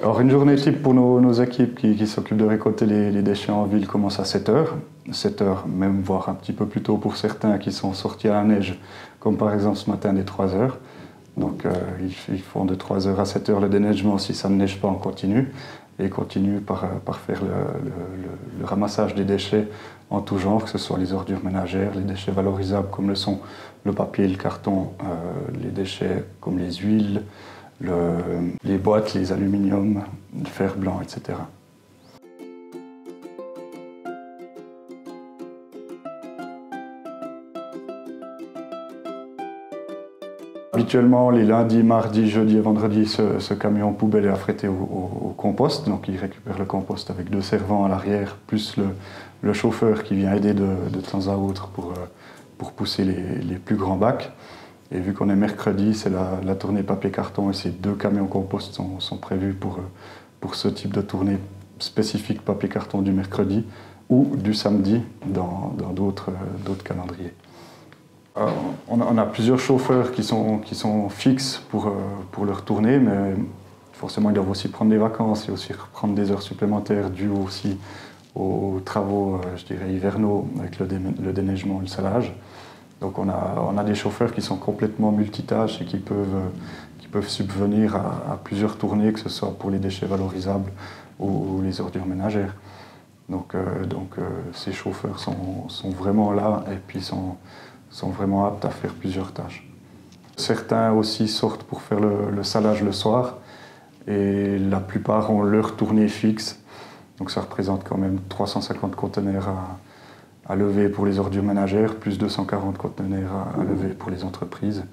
Alors une journée type pour nos équipes qui s'occupent de récolter les déchets en ville commence à 7 heures. 7 heures, même voire un petit peu plus tôt pour certains qui sont sortis à la neige, comme par exemple ce matin des 3 heures. Donc ils font de 3 heures à 7 heures le déneigement si ça ne neige pas en continu. Et ils continuent par faire le ramassage des déchets en tout genre, que ce soit les ordures ménagères, les déchets valorisables comme le sont le papier, le carton, les déchets comme les huiles, les boîtes, les aluminiums, le fer blanc, etc. Habituellement, les lundis, mardis, jeudis et vendredis, ce camion poubelle est affrété au compost. Donc il récupère le compost avec 2 servants à l'arrière, plus le chauffeur qui vient aider de temps à autre pour pousser les plus grands bacs. Et vu qu'on est mercredi, c'est la tournée papier-carton et ces 2 camions compost sont prévus pour ce type de tournée spécifique papier-carton du mercredi ou du samedi dans d'autres calendriers. On a plusieurs chauffeurs qui sont fixes pour leur tournée, mais forcément ils doivent aussi prendre des vacances et aussi reprendre des heures supplémentaires dues aussi aux travaux, je dirais, hivernaux avec le déneigement et le salage. Donc on a des chauffeurs qui sont complètement multitâches et qui peuvent subvenir à plusieurs tournées, que ce soit pour les déchets valorisables ou les ordures ménagères. Donc ces chauffeurs sont vraiment là et puis sont vraiment aptes à faire plusieurs tâches. Certains aussi sortent pour faire le salage le soir et la plupart ont leur tournée fixe. Donc ça représente quand même 350 conteneurs à lever pour les ordures ménagères, plus 240 conteneurs à lever pour les entreprises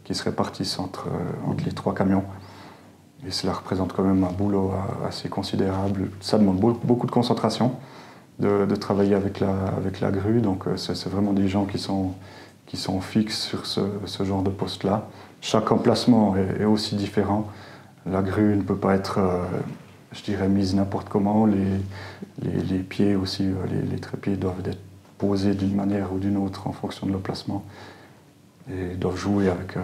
qui se répartissent entre les 3 camions. Et cela représente quand même un boulot assez considérable. Ça demande beaucoup de concentration, de travailler avec la grue. Donc c'est vraiment des gens qui sont fixes sur ce genre de poste-là. Chaque emplacement est aussi différent. La grue ne peut pas être, je dirais, mise n'importe comment. Les pieds aussi, les trépieds doivent être posés d'une manière ou d'une autre en fonction de l'emplacement et doivent jouer avec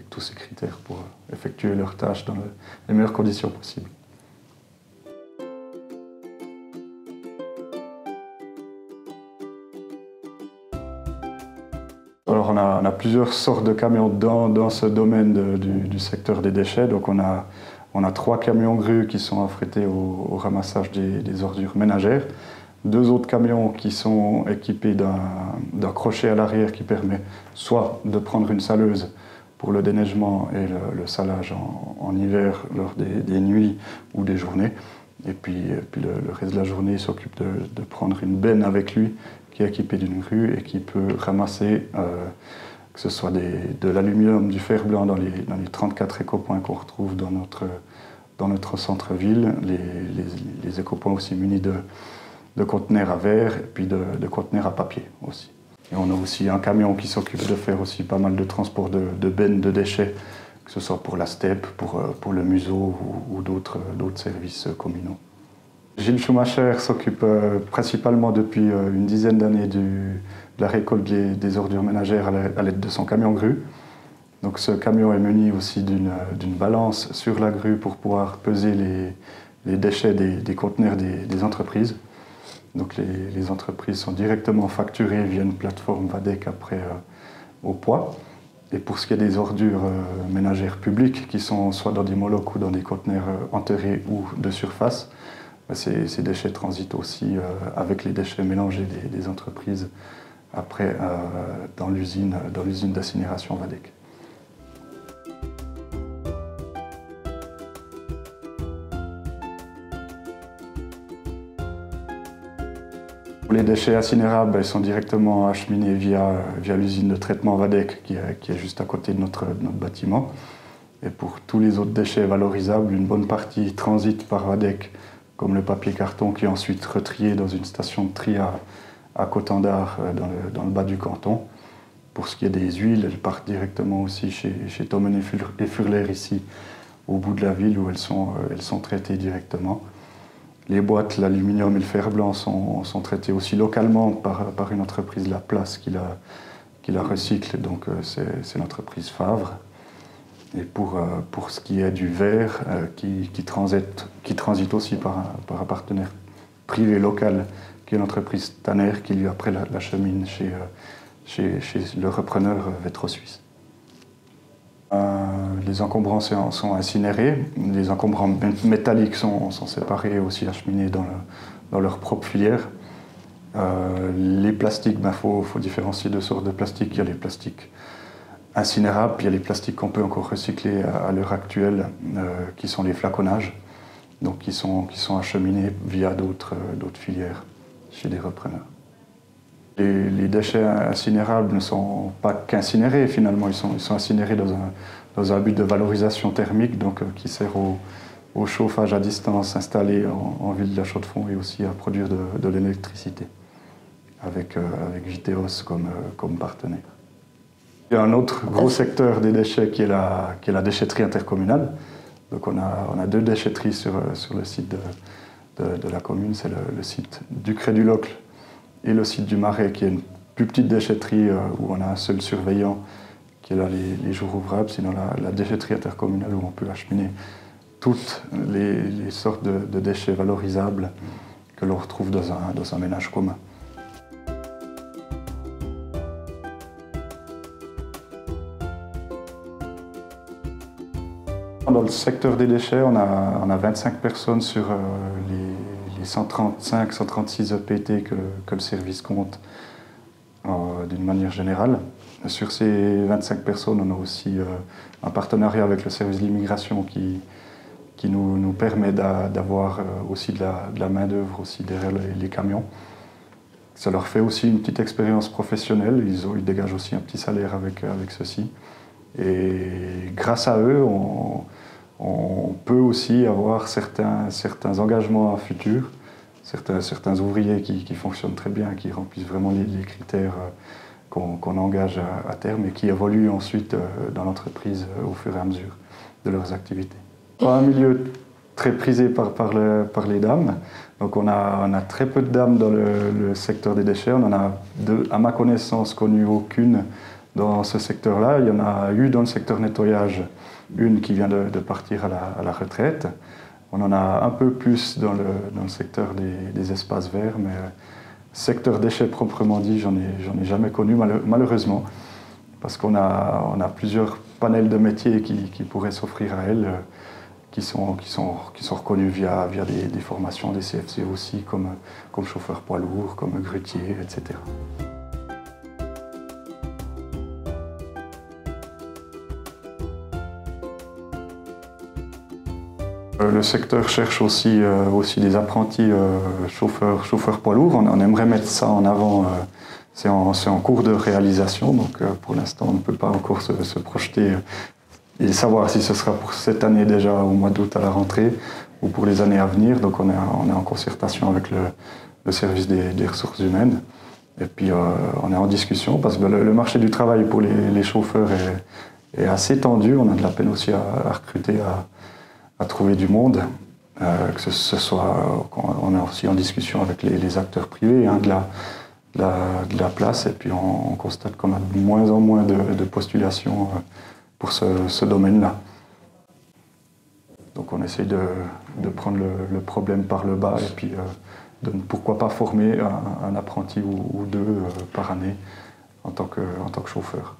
tous ces critères pour effectuer leurs tâches dans les meilleures conditions possibles. Alors on a plusieurs sortes de camions dans ce domaine du secteur des déchets. Donc on a 3 camions grues qui sont affrétés au ramassage des ordures ménagères. 2 autres camions qui sont équipés d'un crochet à l'arrière qui permet soit de prendre une saleuse pour le déneigement et le salage en hiver lors des nuits ou des journées. Et puis le reste de la journée, il s'occupe de prendre une benne avec lui qui est équipée d'une grue et qui peut ramasser que ce soit de l'aluminium, du fer blanc dans les 34 écopoints qu'on retrouve dans notre centre-ville, les écopoints aussi munis de conteneurs à verre et puis de conteneurs à papier aussi. Et on a aussi un camion qui s'occupe de faire aussi pas mal de transport de bennes de déchets, que ce soit pour la steppe, pour le museau ou d'autres services communaux. Gilles Schumacher s'occupe principalement depuis une dizaine d'années de la récolte des ordures ménagères à l'aide de son camion grue. Donc ce camion est muni aussi d'une balance sur la grue pour pouvoir peser les déchets des conteneurs des entreprises. Donc les entreprises sont directement facturées via une plateforme VADEC après au poids. Et pour ce qui est des ordures ménagères publiques qui sont soit dans des molocs ou dans des conteneurs enterrés ou de surface, ces déchets transitent aussi avec les déchets mélangés des entreprises après dans l'usine d'incinération VADEC. Les déchets incinérables ils sont directement acheminés via l'usine de traitement VADEC qui est juste à côté de notre bâtiment. Et pour tous les autres déchets valorisables, une bonne partie transite par VADEC, comme le papier-carton qui est ensuite retrié dans une station de tri à Cotendard dans le bas du canton. Pour ce qui est des huiles, elles partent directement aussi chez Thomen et Furler ici, au bout de la ville où elles sont traitées directement. Les boîtes, l'aluminium et le fer blanc sont traités aussi localement par une entreprise, La Place, qui la recycle, donc c'est l'entreprise Favre. Et pour ce qui est du verre, qui transite aussi par un partenaire privé local, qui est l'entreprise Tanner, qui lui après l'achemine chez le repreneur Vetro Suisse. Les encombrants sont incinérés, les encombrants métalliques sont séparés et aussi acheminés dans leur propre filière. Les plastiques, faut différencier deux sortes de plastiques. Il y a les plastiques incinérables, puis il y a les plastiques qu'on peut encore recycler à l'heure actuelle, qui sont les flaconnages, donc qui sont acheminés via d'autres filières chez des repreneurs. Les déchets incinérables ne sont pas qu'incinérés finalement, ils sont incinérés dans un but de valorisation thermique, donc qui sert au chauffage à distance installé en ville de Chaux-de-Fonds et aussi à produire de l'électricité avec Viteos comme partenaire. Il y a un autre gros secteur des déchets qui est la déchetterie intercommunale. Donc on a deux déchetteries sur le site de la commune, c'est le site du Cré du Locle et le site du Marais, qui est une plus petite déchetterie où on a un seul surveillant qui est là les jours ouvrables, sinon la déchetterie intercommunale où on peut acheminer toutes les sortes de déchets valorisables que l'on retrouve dans un ménage commun. Dans le secteur des déchets, on a 25 personnes sur les 135-136 EPT que le service compte d'une manière générale. Sur ces 25 personnes, on a aussi un partenariat avec le service de l'immigration qui nous permet d'avoir aussi de la main-d'œuvre aussi derrière les camions. Ça leur fait aussi une petite expérience professionnelle, ils dégagent aussi un petit salaire avec ceci. Et grâce à eux, on peut aussi avoir certains engagements à futur, certains ouvriers qui fonctionnent très bien, qui remplissent vraiment les critères qu'on engage à terme et qui évoluent ensuite dans l'entreprise au fur et à mesure de leurs activités. Un milieu très prisé par les dames, donc on a très peu de dames dans le secteur des déchets, on en a à ma connaissance connu aucune dans ce secteur-là. Il y en a eu dans le secteur nettoyage, une qui vient de partir à la retraite. On en a un peu plus dans le secteur des espaces verts, mais secteur déchets proprement dit, j'en ai jamais connu malheureusement, parce qu'on a plusieurs panels de métiers qui pourraient s'offrir à elles, qui sont reconnus via des formations des CFC aussi, comme chauffeur poids lourd, comme grutier, etc. Le secteur cherche aussi des apprentis chauffeurs poids lourds. On aimerait mettre ça en avant. C'est en cours de réalisation, donc pour l'instant on ne peut pas encore se projeter et savoir si ce sera pour cette année déjà au mois d'août à la rentrée ou pour les années à venir. Donc on est en concertation avec le service des ressources humaines. Et puis on est en discussion parce que le marché du travail pour les chauffeurs est assez tendu. On a de la peine aussi à recruter, à trouver du monde, que ce soit, on est aussi en discussion avec les acteurs privés de la place, et puis on constate qu'on a de moins en moins de postulations pour ce domaine-là. Donc on essaye de prendre le problème par le bas et puis de pourquoi pas former un apprenti ou deux par année en tant que chauffeur.